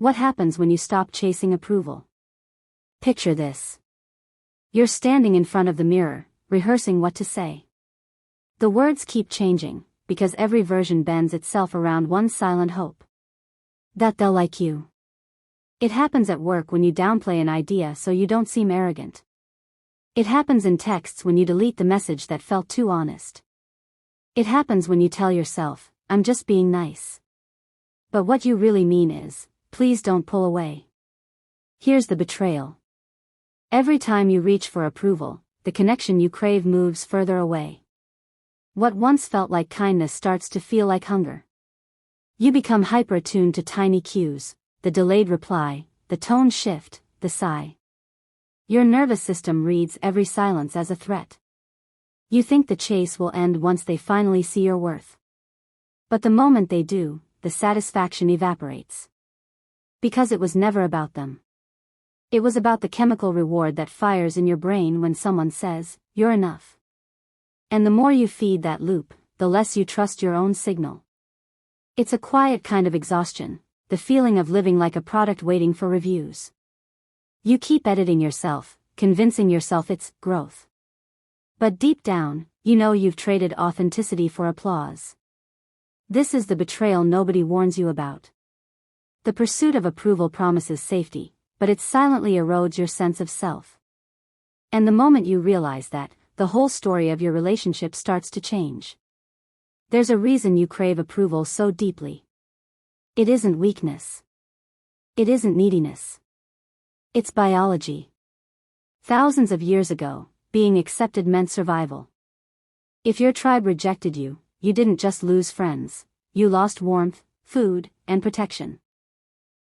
What happens when you stop chasing approval? Picture this. You're standing in front of the mirror, rehearsing what to say. The words keep changing, because every version bends itself around one silent hope. That they'll like you. It happens at work when you downplay an idea so you don't seem arrogant. It happens in texts when you delete the message that felt too honest. It happens when you tell yourself, I'm just being nice. But what you really mean is, please don't pull away. Here's the betrayal. Every time you reach for approval, the connection you crave moves further away. What once felt like kindness starts to feel like hunger. You become hyper-attuned to tiny cues, the delayed reply, the tone shift, the sigh. Your nervous system reads every silence as a threat. You think the chase will end once they finally see your worth. But the moment they do, the satisfaction evaporates. Because it was never about them. It was about the chemical reward that fires in your brain when someone says, you're enough. And the more you feed that loop, the less you trust your own signal. It's a quiet kind of exhaustion, the feeling of living like a product waiting for reviews. You keep editing yourself, convincing yourself it's growth. But deep down, you know you've traded authenticity for applause. This is the betrayal nobody warns you about. The pursuit of approval promises safety, but it silently erodes your sense of self. And the moment you realize that, the whole story of your relationship starts to change. There's a reason you crave approval so deeply. It isn't weakness. It isn't neediness. It's biology. Thousands of years ago, being accepted meant survival. If your tribe rejected you, you didn't just lose friends, you lost warmth, food, and protection.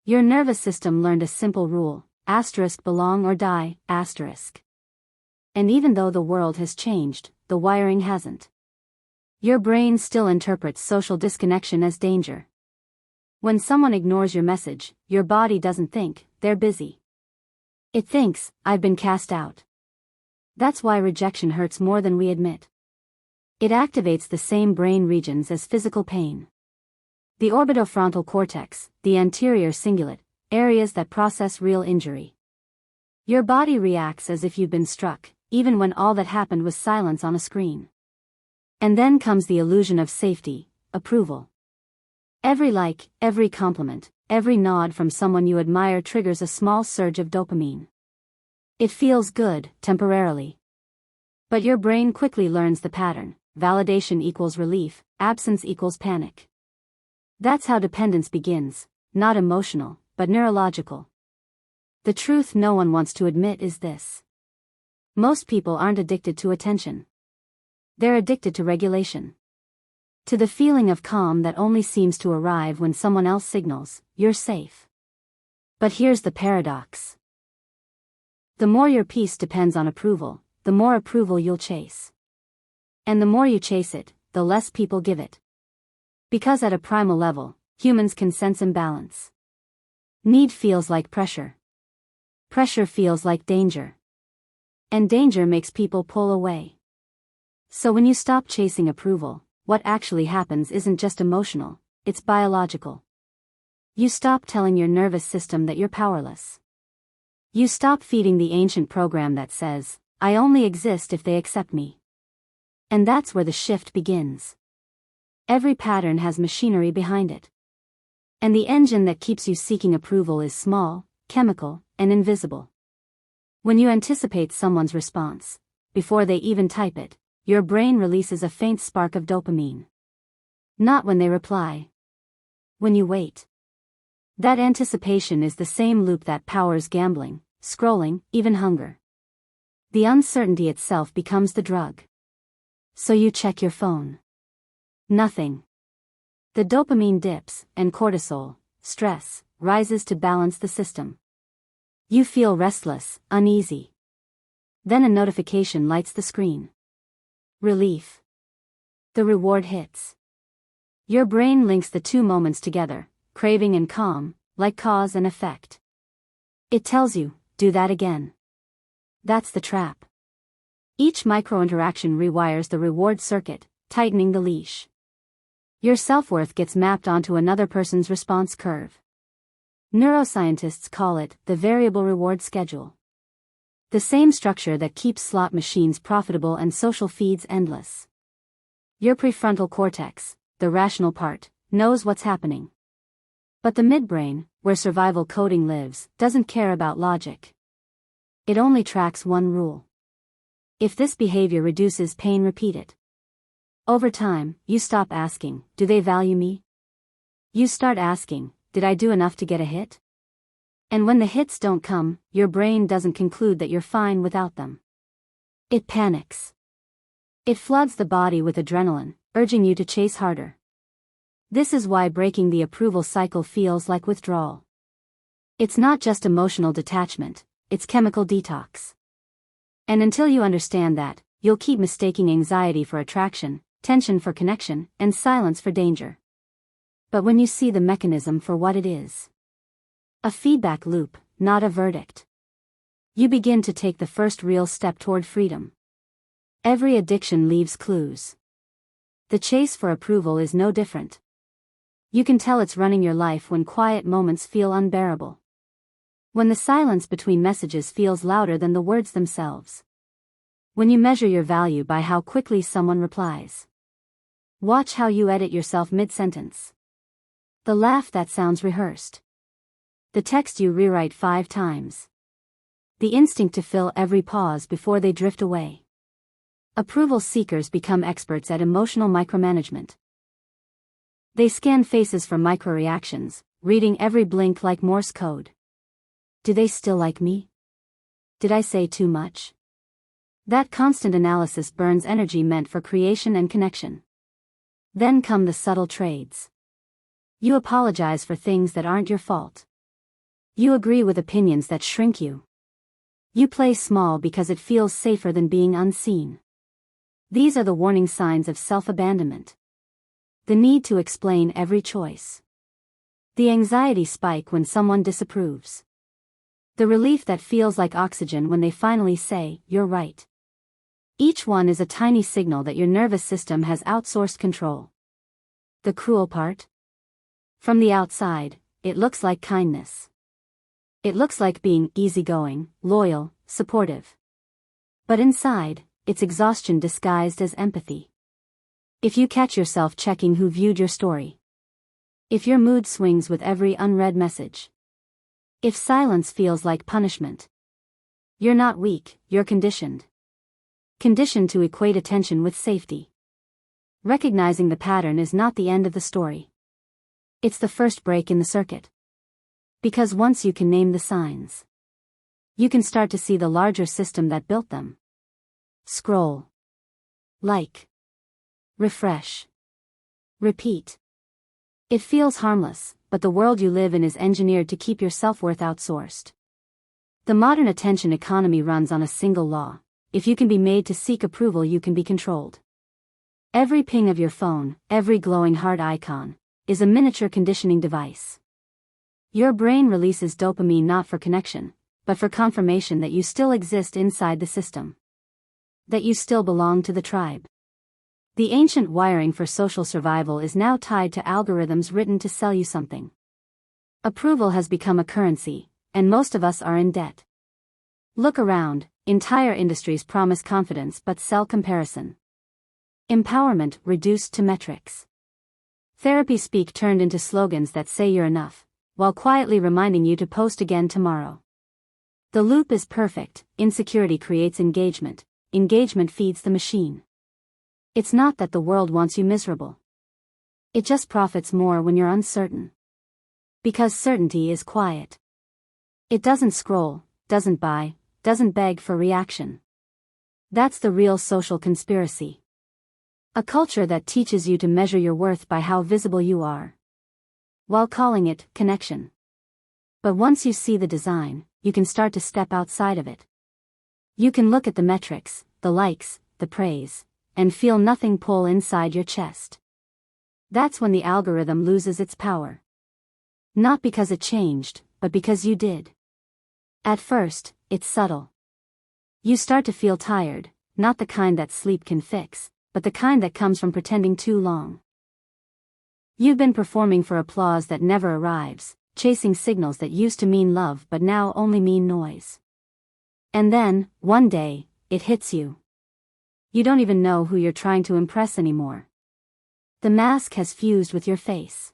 Your nervous system learned a simple rule, belong or die, And even though the world has changed, the wiring hasn't. Your brain still interprets social disconnection as danger. When someone ignores your message, your body doesn't think, they're busy. It thinks, I've been cast out. That's why rejection hurts more than we admit. It activates the same brain regions as physical pain. The orbitofrontal cortex, the anterior cingulate, areas that process real injury. Your body reacts as if you've been struck, even when all that happened was silence on a screen. And then comes the illusion of safety, approval. Every like, every compliment, every nod from someone you admire triggers a small surge of dopamine. It feels good, temporarily. But your brain quickly learns the pattern: validation equals relief, absence equals panic. That's how dependence begins, not emotional, but neurological. The truth no one wants to admit is this. Most people aren't addicted to attention. They're addicted to regulation. To the feeling of calm that only seems to arrive when someone else signals, you're safe. But here's the paradox. The more your peace depends on approval, the more approval you'll chase. And the more you chase it, the less people give it. Because at a primal level, humans can sense imbalance. Need feels like pressure. Pressure feels like danger. And danger makes people pull away. So when you stop chasing approval, what actually happens isn't just emotional, it's biological. You stop telling your nervous system that you're powerless. You stop feeding the ancient program that says, I only exist if they accept me. And that's where the shift begins. Every pattern has machinery behind it. And the engine that keeps you seeking approval is small, chemical, and invisible. When you anticipate someone's response, before they even type it, your brain releases a faint spark of dopamine. Not when they reply. When you wait. That anticipation is the same loop that powers gambling, scrolling, even hunger. The uncertainty itself becomes the drug. So you check your phone. Nothing. The dopamine dips, and cortisol, stress, rises to balance the system. You feel restless, uneasy. Then a notification lights the screen. Relief. The reward hits. Your brain links the two moments together, craving and calm, like cause and effect. It tells you, do that again. That's the trap. Each micro-interaction rewires the reward circuit, tightening the leash. Your self-worth gets mapped onto another person's response curve. Neuroscientists call it the variable reward schedule. The same structure that keeps slot machines profitable and social feeds endless. Your prefrontal cortex, the rational part, knows what's happening. But the midbrain, where survival coding lives, doesn't care about logic. It only tracks one rule. If this behavior reduces pain, repeat it. Over time, you stop asking, do they value me? You start asking, did I do enough to get a hit? And when the hits don't come, your brain doesn't conclude that you're fine without them. It panics. It floods the body with adrenaline, urging you to chase harder. This is why breaking the approval cycle feels like withdrawal. It's not just emotional detachment, it's chemical detox. And until you understand that, you'll keep mistaking anxiety for attraction, tension for connection, and silence for danger. But when you see the mechanism for what it is, a feedback loop, not a verdict, you begin to take the first real step toward freedom. Every addiction leaves clues. The chase for approval is no different. You can tell it's running your life when quiet moments feel unbearable. When the silence between messages feels louder than the words themselves. When you measure your value by how quickly someone replies. Watch how you edit yourself mid-sentence. The laugh that sounds rehearsed. The text you rewrite 5 times. The instinct to fill every pause before they drift away. Approval seekers become experts at emotional micromanagement. They scan faces for microreactions, reading every blink like Morse code. Do they still like me? Did I say too much? That constant analysis burns energy meant for creation and connection. Then come the subtle trades. You apologize for things that aren't your fault. You agree with opinions that shrink you. You play small because it feels safer than being unseen. These are the warning signs of self-abandonment. The need to explain every choice. The anxiety spike when someone disapproves. The relief that feels like oxygen when they finally say, "You're right." Each one is a tiny signal that your nervous system has outsourced control. The cruel part? From the outside, it looks like kindness. It looks like being easygoing, loyal, supportive. But inside, it's exhaustion disguised as empathy. If you catch yourself checking who viewed your story. If your mood swings with every unread message. If silence feels like punishment. You're not weak, you're conditioned. Conditioned to equate attention with safety. Recognizing the pattern is not the end of the story. It's the first break in the circuit. Because once you can name the signs, you can start to see the larger system that built them. Scroll. Like. Refresh. Repeat. It feels harmless, but the world you live in is engineered to keep your self-worth outsourced. The modern attention economy runs on a single law. If you can be made to seek approval, you can be controlled. Every ping of your phone, every glowing heart icon, is a miniature conditioning device. Your brain releases dopamine not for connection, but for confirmation that you still exist inside the system. That you still belong to the tribe. The ancient wiring for social survival is now tied to algorithms written to sell you something. Approval has become a currency, and most of us are in debt. Look around, entire industries promise confidence but sell comparison. Empowerment reduced to metrics. Therapy speak turned into slogans that say you're enough, while quietly reminding you to post again tomorrow. The loop is perfect. Insecurity creates engagement. Engagement feeds the machine. It's not that the world wants you miserable. It just profits more when you're uncertain. Because certainty is quiet. It doesn't scroll, doesn't buy, doesn't beg for reaction. That's the real social conspiracy. A culture that teaches you to measure your worth by how visible you are, while calling it connection. But once you see the design, you can start to step outside of it. You can look at the metrics, the likes, the praise, and feel nothing pull inside your chest. That's when the algorithm loses its power. Not because it changed, but because you did. At first, it's subtle. You start to feel tired, not the kind that sleep can fix, but the kind that comes from pretending too long. You've been performing for applause that never arrives, chasing signals that used to mean love but now only mean noise. And then, one day, it hits you. You don't even know who you're trying to impress anymore. The mask has fused with your face.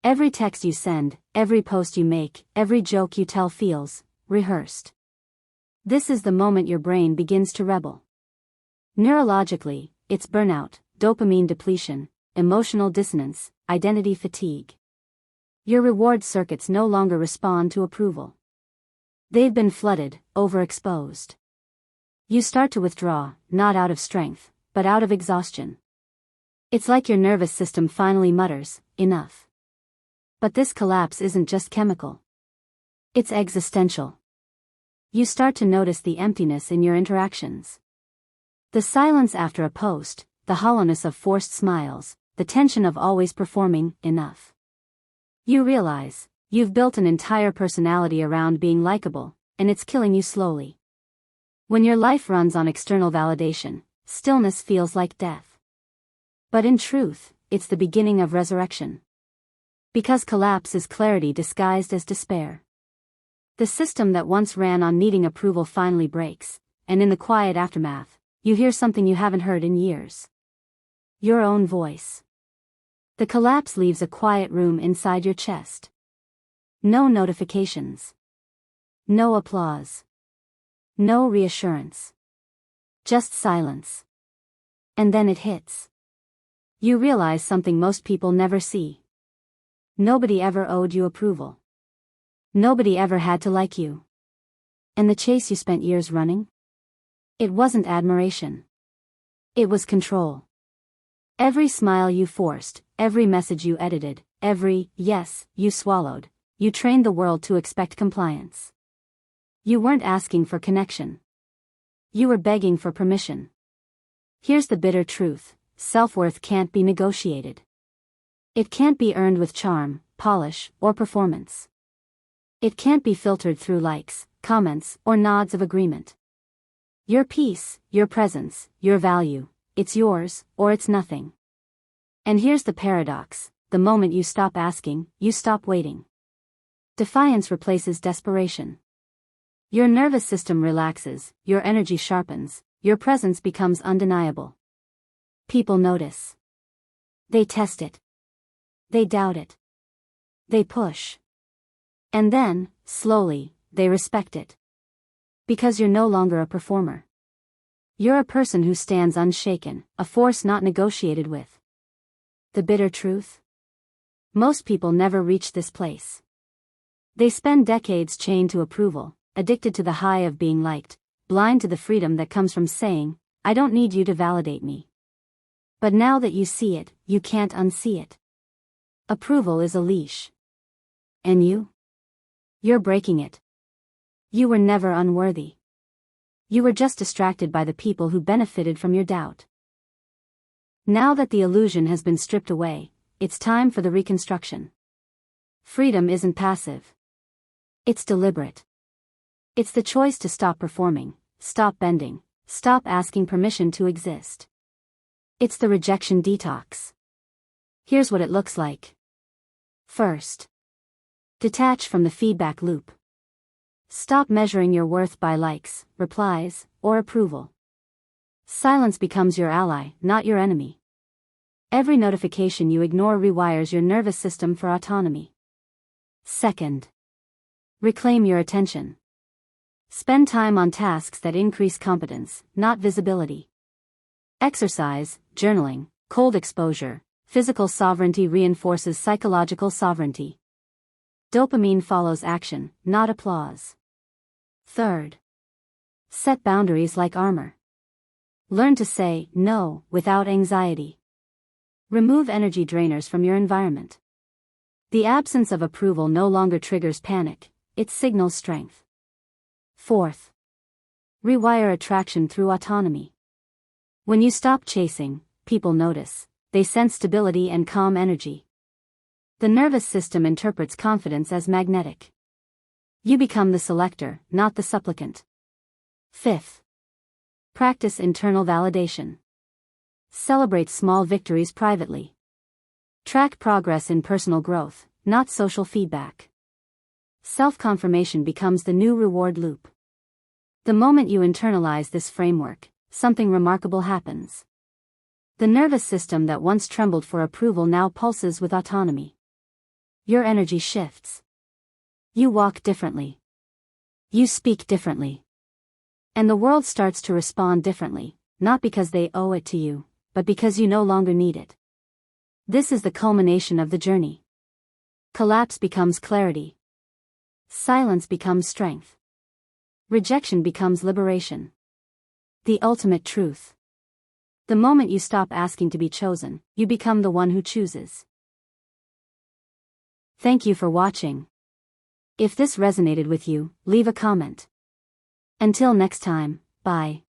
Every text you send, every post you make, every joke you tell feels rehearsed. This is the moment your brain begins to rebel. Neurologically, it's burnout, dopamine depletion, emotional dissonance, identity fatigue. Your reward circuits no longer respond to approval. They've been flooded, overexposed. You start to withdraw, not out of strength, but out of exhaustion. It's like your nervous system finally mutters, enough. But this collapse isn't just chemical. It's existential. You start to notice the emptiness in your interactions. The silence after a post, the hollowness of forced smiles, the tension of always performing enough. You realize, you've built an entire personality around being likable, and it's killing you slowly. When your life runs on external validation, stillness feels like death. But in truth, it's the beginning of resurrection. Because collapse is clarity disguised as despair. The system that once ran on needing approval finally breaks, and in the quiet aftermath, you hear something you haven't heard in years. Your own voice. The collapse leaves a quiet room inside your chest. No notifications. No applause. No reassurance. Just silence. And then it hits. You realize something most people never see. Nobody ever owed you approval. Nobody ever had to like you. And the chase you spent years running? It wasn't admiration. It was control. Every smile you forced, every message you edited, every yes you swallowed, you trained the world to expect compliance. You weren't asking for connection. You were begging for permission. Here's the bitter truth: self-worth can't be negotiated. It can't be earned with charm, polish, or performance. It can't be filtered through likes, comments, or nods of agreement. Your peace, your presence, your value, it's yours, or it's nothing. And here's the paradox: the moment you stop asking, you stop waiting. Defiance replaces desperation. Your nervous system relaxes, your energy sharpens, your presence becomes undeniable. People notice. They test it. They doubt it. They push. And then, slowly, they respect it. Because you're no longer a performer. You're a person who stands unshaken, a force not negotiated with. The bitter truth? Most people never reach this place. They spend decades chained to approval, addicted to the high of being liked, blind to the freedom that comes from saying, "I don't need you to validate me." But now that you see it, you can't unsee it. Approval is a leash. And you? You're breaking it. You were never unworthy. You were just distracted by the people who benefited from your doubt. Now that the illusion has been stripped away, it's time for the reconstruction. Freedom isn't passive. It's deliberate. It's the choice to stop performing, stop bending, stop asking permission to exist. It's the rejection detox. Here's what it looks like. First, detach from the feedback loop. Stop measuring your worth by likes, replies, or approval. Silence becomes your ally, not your enemy. Every notification you ignore rewires your nervous system for autonomy. Second, reclaim your attention. Spend time on tasks that increase competence, not visibility. Exercise, journaling, cold exposure, physical sovereignty reinforces psychological sovereignty. Dopamine follows action, not applause. Third, set boundaries like armor. Learn to say no without anxiety. Remove energy drainers from your environment. The absence of approval no longer triggers panic, it signals strength. Fourth, rewire attraction through autonomy. When you stop chasing, people notice. They sense stability and calm energy. The nervous system interprets confidence as magnetic. You become the selector, not the supplicant. Fifth, practice internal validation. Celebrate small victories privately. Track progress in personal growth, not social feedback. Self-confirmation becomes the new reward loop. The moment you internalize this framework, something remarkable happens. The nervous system that once trembled for approval now pulses with autonomy. Your energy shifts. You walk differently. You speak differently. And the world starts to respond differently, not because they owe it to you, but because you no longer need it. This is the culmination of the journey. Collapse becomes clarity. Silence becomes strength. Rejection becomes liberation. The ultimate truth. The moment you stop asking to be chosen, you become the one who chooses. Thank you for watching. If this resonated with you, leave a comment. Until next time, bye.